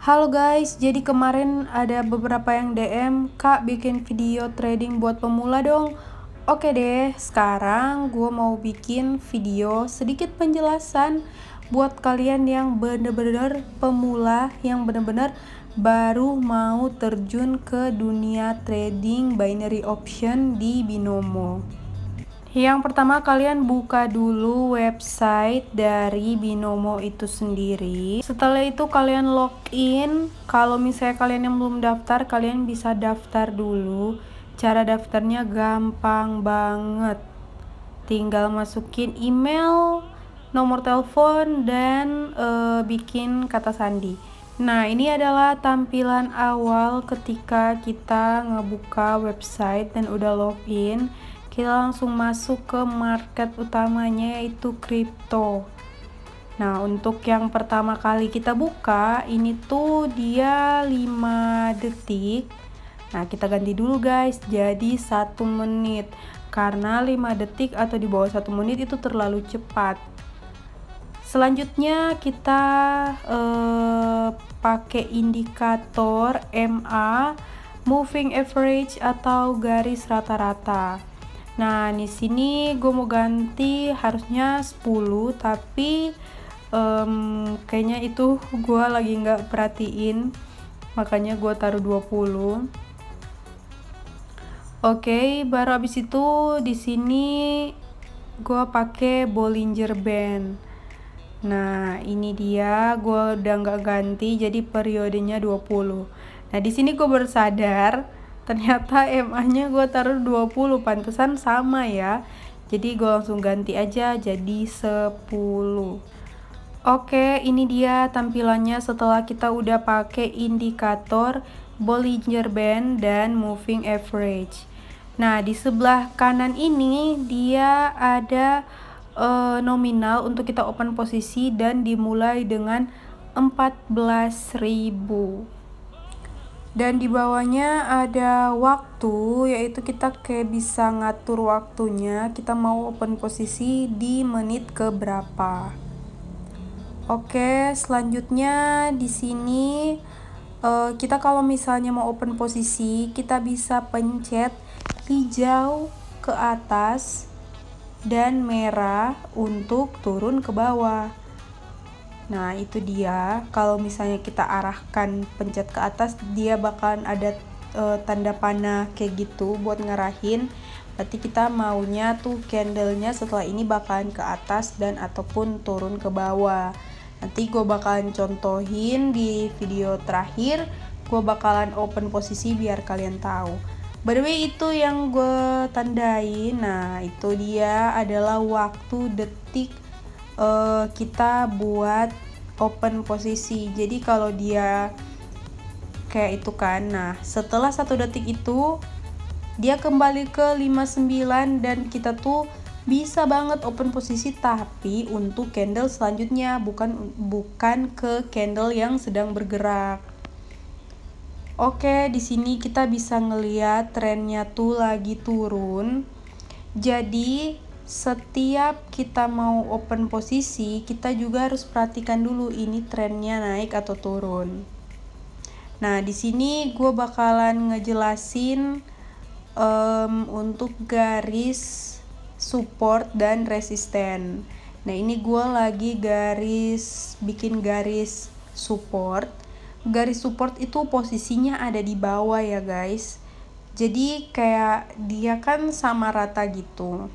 Halo guys, jadi kemarin ada beberapa yang DM, Kak bikin video trading buat pemula dong. Oke deh, sekarang gue mau bikin video sedikit penjelasan buat kalian yang bener-bener pemula, yang bener-bener baru mau terjun ke dunia trading binary option di Binomo. Yang pertama, kalian buka dulu website dari Binomo itu sendiri. Setelah itu kalian login. Kalau misalnya kalian yang belum daftar, kalian bisa daftar dulu. Cara daftarnya gampang banget. Tinggal masukin email, nomor telepon, dan bikin kata sandi. Nah, ini adalah tampilan awal ketika kita ngebuka website dan udah login. Kita langsung masuk ke market utamanya, yaitu kripto. Nah, untuk yang pertama kali kita buka, ini tuh dia 5 detik. Nah, kita ganti dulu guys, jadi 1 menit. Karena 5 detik atau di bawah 1 menit itu terlalu cepat. Selanjutnya kita pakai indikator MA, moving average atau garis rata-rata. Nah, di sini gue mau ganti harusnya 10, tapi kayaknya itu gue lagi nggak perhatiin, makanya gue taruh 20. Oke, baru abis itu di sini gue pakai Bollinger Band. Nah, ini dia, gue udah nggak ganti, jadi periodenya 20. Nah, di sini gue baru sadar ternyata MA-nya gue taruh 20, pantesan sama ya. Jadi gue langsung ganti aja jadi 10. Oke, ini dia tampilannya setelah kita udah pakai indikator Bollinger Band dan moving average. Nah, di sebelah kanan ini dia ada nominal untuk kita open posisi dan dimulai dengan 14.000. Dan di bawahnya ada waktu, yaitu kita kayak bisa ngatur waktunya, kita mau open posisi di menit ke berapa. Oke, selanjutnya di sini kita kalau misalnya mau open posisi, kita bisa pencet hijau ke atas dan merah untuk turun ke bawah. Nah, itu dia. Kalau misalnya kita arahkan pencet ke atas, dia bakalan ada tanda panah kayak gitu buat ngarahin. Berarti kita maunya tuh candlenya setelah ini bakalan ke atas dan ataupun turun ke bawah. Nanti gue bakalan contohin di video terakhir. Gue bakalan open posisi biar kalian tahu. By the way, itu yang gue tandain. Nah, itu dia adalah waktu detik kita buat open posisi. Jadi kalau dia kayak itu kan, nah setelah 1 detik itu dia kembali ke 59 dan kita tuh bisa banget open posisi, tapi untuk candle selanjutnya, bukan ke candle yang sedang bergerak. Oke, di sini kita bisa ngeliat trennya tuh lagi turun. Jadi setiap kita mau open posisi, kita juga harus perhatikan dulu ini trennya naik atau turun. Nah, di sini gue bakalan ngejelasin untuk garis support dan resisten. Nah, ini gue lagi bikin garis support. Garis support itu posisinya ada di bawah ya guys. Jadi kayak dia kan sama rata gitu.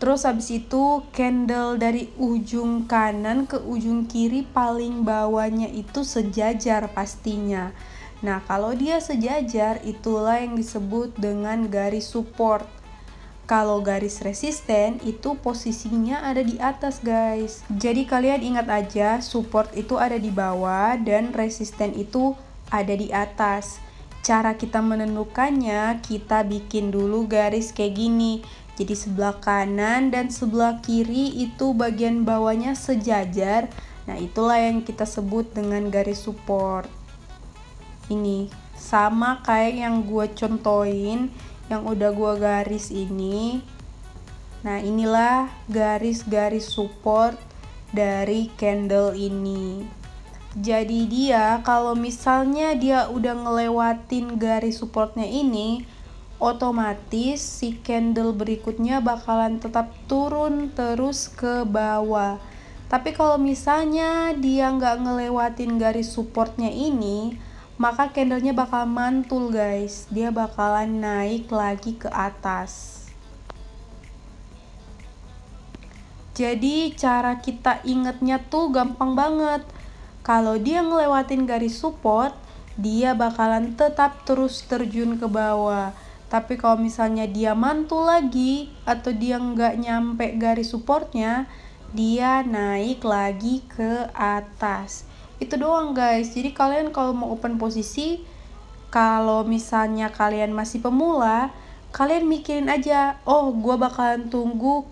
Terus habis itu candle dari ujung kanan ke ujung kiri paling bawahnya itu sejajar pastinya. Nah, kalau dia sejajar itulah yang disebut dengan garis support. Kalau garis resisten itu posisinya ada di atas guys. Jadi kalian ingat aja, support itu ada di bawah dan resisten itu ada di atas. Cara kita menentukannya, kita bikin dulu garis kayak gini. Jadi sebelah kanan dan sebelah kiri itu bagian bawahnya sejajar. Nah, itulah yang kita sebut dengan garis support. Ini sama kayak yang gue contohin, yang udah gue garis ini. Nah, inilah garis-garis support dari candle ini. Jadi dia kalau misalnya dia udah ngelewatin garis supportnya ini, otomatis si candle berikutnya bakalan tetap turun terus ke bawah. Tapi kalau misalnya dia nggak ngelewatin garis supportnya ini, maka candlenya bakal mantul guys. Dia bakalan naik lagi ke atas. Jadi cara kita ingetnya tuh gampang banget. Kalau dia ngelewatin garis support, dia bakalan tetap terus terjun ke bawah. Tapi kalau misalnya dia mantul lagi atau dia nggak nyampe garis supportnya, dia naik lagi ke atas. Itu doang guys. Jadi kalian kalau mau open posisi, kalau misalnya kalian masih pemula, kalian mikirin aja, oh gue bakalan tunggu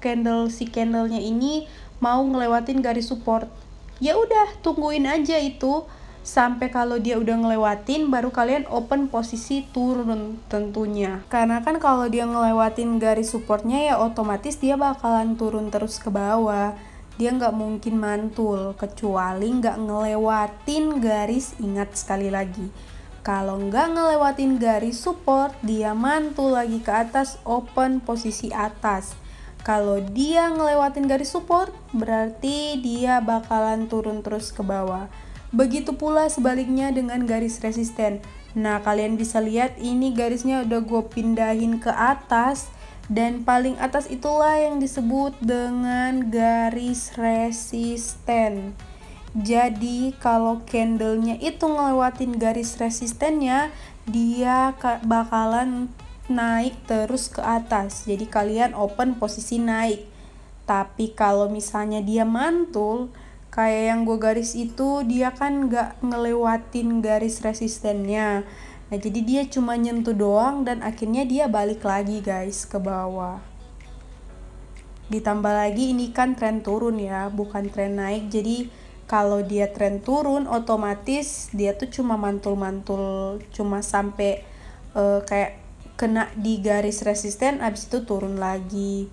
si candlenya ini mau ngelewatin garis support. Ya udah, tungguin aja itu sampai kalau dia udah ngelewatin, baru kalian open posisi turun tentunya. Karena kan kalau dia ngelewatin garis supportnya ya otomatis dia bakalan turun terus ke bawah. Dia nggak mungkin mantul kecuali nggak ngelewatin garis. Ingat sekali lagi, kalau nggak ngelewatin garis support, dia mantul lagi ke atas, open posisi atas. Kalau dia ngelewatin garis support, berarti dia bakalan turun terus ke bawah. Begitu pula sebaliknya dengan garis resisten. Nah, kalian bisa lihat ini garisnya udah gue pindahin ke atas, dan paling atas itulah yang disebut dengan garis resisten. Jadi kalau candlenya itu ngelewatin garis resistennya, dia bakalan naik terus ke atas. Jadi kalian open posisi naik. Tapi kalau misalnya dia mantul, kayak yang gue garis itu, dia kan nggak ngelewatin garis resistennya. Nah jadi dia cuma nyentuh doang dan akhirnya dia balik lagi guys ke bawah. Ditambah lagi ini kan tren turun ya, bukan tren naik. Jadi kalau dia tren turun, otomatis dia tuh cuma mantul-mantul, cuma sampai kayak kena di garis resisten, abis itu turun lagi.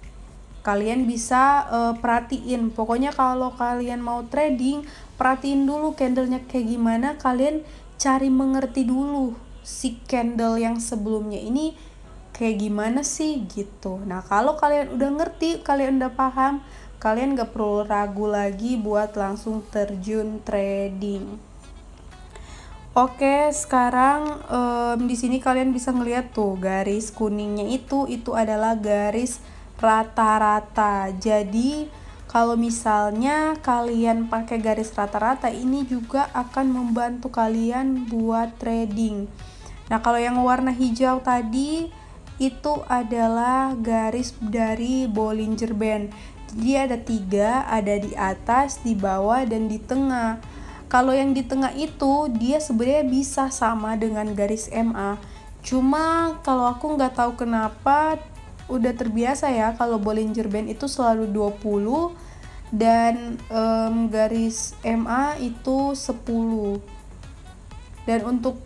Kalian bisa perhatiin, pokoknya kalau kalian mau trading, perhatiin dulu candlenya kayak gimana. Kalian cari mengerti dulu si candle yang sebelumnya ini kayak gimana sih gitu. Nah kalau kalian udah ngerti, kalian udah paham, kalian gak perlu ragu lagi buat langsung terjun trading. Oke, sekarang di sini kalian bisa ngeliat tuh garis kuningnya itu adalah garis rata-rata. Jadi kalau misalnya kalian pakai garis rata-rata, ini juga akan membantu kalian buat trading. Nah kalau yang warna hijau tadi itu adalah garis dari Bollinger Band. Jadi ada 3, ada di atas, di bawah, dan di tengah. Kalau yang di tengah itu dia sebenarnya bisa sama dengan garis MA. Cuma kalau aku nggak tahu kenapa udah terbiasa ya kalau Bollinger Band itu selalu 20 dan garis MA itu 10. Dan untuk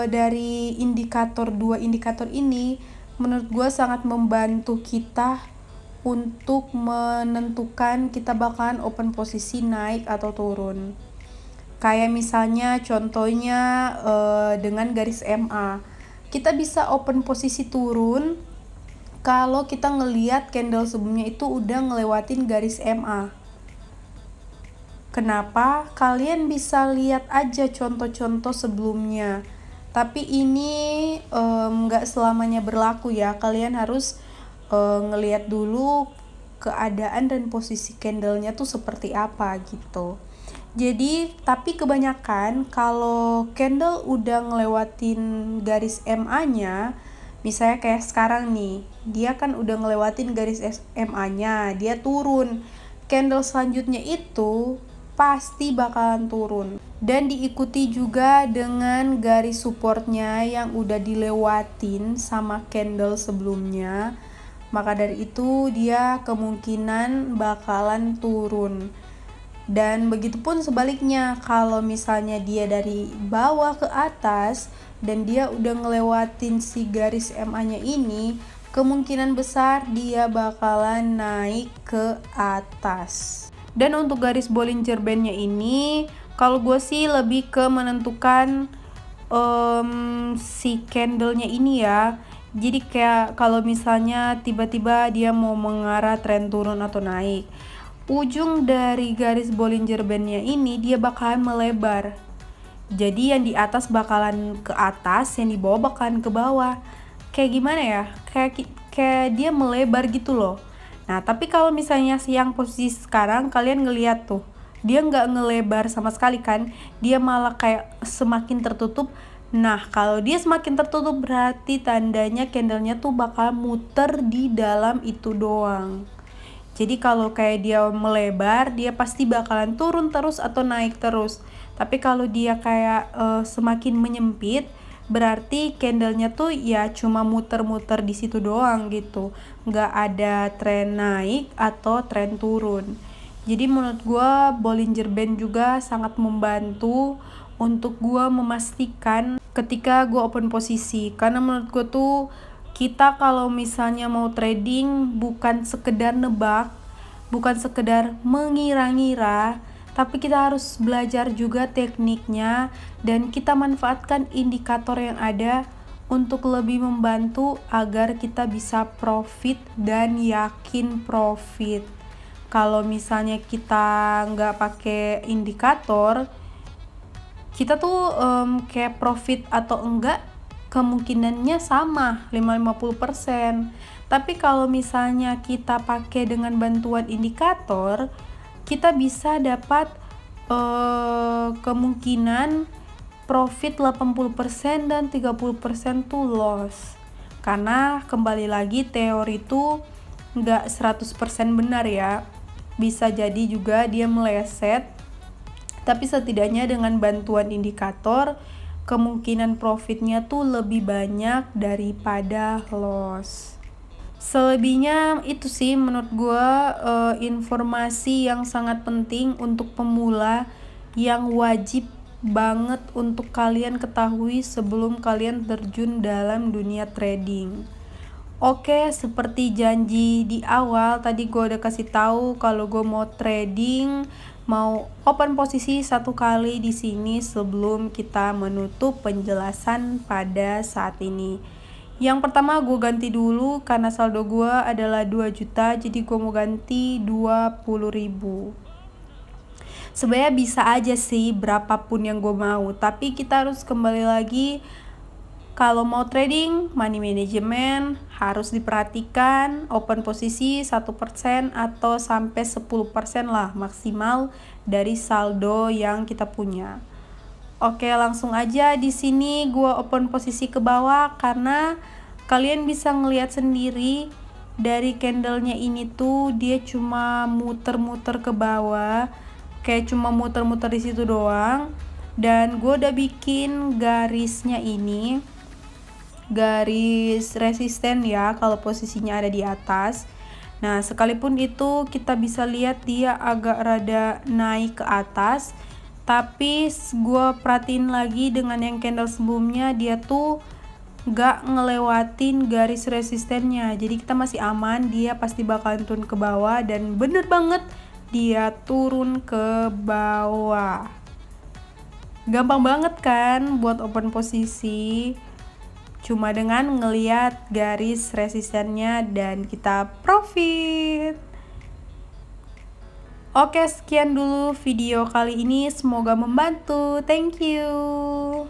dari dua indikator ini menurut gue sangat membantu kita untuk menentukan kita bakalan open posisi naik atau turun. Kayak misalnya contohnya dengan garis MA, kita bisa open posisi turun kalau kita ngeliat candle sebelumnya itu udah ngelewatin garis MA. Kenapa? Kalian bisa lihat aja contoh-contoh sebelumnya. Tapi ini nggak selamanya berlaku ya. Kalian harus ngelihat dulu keadaan dan posisi candlenya tuh seperti apa gitu. Jadi, tapi kebanyakan kalau candle udah ngelewatin garis MA-nya, misalnya kayak sekarang nih, dia kan udah ngelewatin garis MA-nya, dia turun. Candle selanjutnya itu pasti bakalan turun dan diikuti juga dengan garis supportnya yang udah dilewatin sama candle sebelumnya. Maka dari itu dia kemungkinan bakalan turun. Dan begitupun sebaliknya, kalau misalnya dia dari bawah ke atas dan dia udah ngelewatin si garis MA-nya ini, kemungkinan besar dia bakalan naik ke atas. Dan untuk garis Bollinger Band-nya ini, Kalau gue sih lebih ke menentukan si candlenya ini ya. Jadi kayak kalau misalnya tiba-tiba dia mau mengarah tren turun atau naik, ujung dari garis Bollinger Bandnya ini dia bakalan melebar. Jadi yang di atas bakalan ke atas, yang di bawah bakalan ke bawah. Kayak gimana ya? Kayak dia melebar gitu loh. Nah, tapi kalau misalnya yang posisi sekarang kalian ngeliat tuh, dia nggak ngelebar sama sekali kan? Dia malah kayak semakin tertutup. Nah, kalau dia semakin tertutup berarti tandanya candlenya tuh bakal muter di dalam itu doang. Jadi kalau kayak dia melebar, dia pasti bakalan turun terus atau naik terus. Tapi kalau dia kayak semakin menyempit, berarti candlenya tuh ya cuma muter-muter di situ doang gitu. Nggak ada tren naik atau tren turun. Jadi menurut gue Bollinger Band juga sangat membantu untuk gue memastikan ketika gue open posisi. Karena menurut gue tuh kita kalau misalnya mau trading bukan sekedar nebak, bukan sekedar mengira-ngira, tapi kita harus belajar juga tekniknya dan kita manfaatkan indikator yang ada untuk lebih membantu agar kita bisa profit dan yakin profit. Kalau misalnya kita nggak pakai indikator, kita tuh kayak profit atau enggak kemungkinannya sama 50% tapi kalau misalnya kita pakai dengan bantuan indikator kita bisa dapat kemungkinan profit 80% dan 30% tuh loss karena kembali lagi teori itu enggak 100% benar ya, bisa jadi juga dia meleset. Tapi setidaknya dengan bantuan indikator, kemungkinan profitnya tuh lebih banyak daripada loss. Selebihnya itu sih menurut gue informasi yang sangat penting untuk pemula yang wajib banget untuk kalian ketahui sebelum kalian terjun dalam dunia trading. Oke, seperti janji di awal tadi gue udah kasih tahu kalau gue mau trading, mau open posisi 1 kali di sini sebelum kita menutup penjelasan pada saat ini. Yang pertama gue ganti dulu karena saldo gue adalah 2 juta, jadi gue mau ganti 20.000. Sebenarnya bisa aja sih berapapun yang gue mau, tapi kita harus kembali lagi. Kalau mau trading, money management harus diperhatikan, open posisi 1% atau sampai 10% lah maksimal dari saldo yang kita punya. Oke, langsung aja di sini gua open posisi ke bawah karena kalian bisa ngelihat sendiri dari candlenya ini tuh dia cuma muter-muter ke bawah, kayak cuma muter-muter di situ doang. Dan gua udah bikin garisnya ini garis resisten ya kalau posisinya ada di atas. Nah, sekalipun itu kita bisa lihat dia agak rada naik ke atas, tapi gue perhatiin lagi dengan yang candle sebelumnya dia tuh gak ngelewatin garis resistennya, jadi kita masih aman, dia pasti bakalan turun ke bawah dan bener banget dia turun ke bawah. Gampang banget kan buat open posisi, cuma dengan ngeliat garis resistennya dan kita profit. Oke, sekian dulu video kali ini, semoga membantu. Thank you.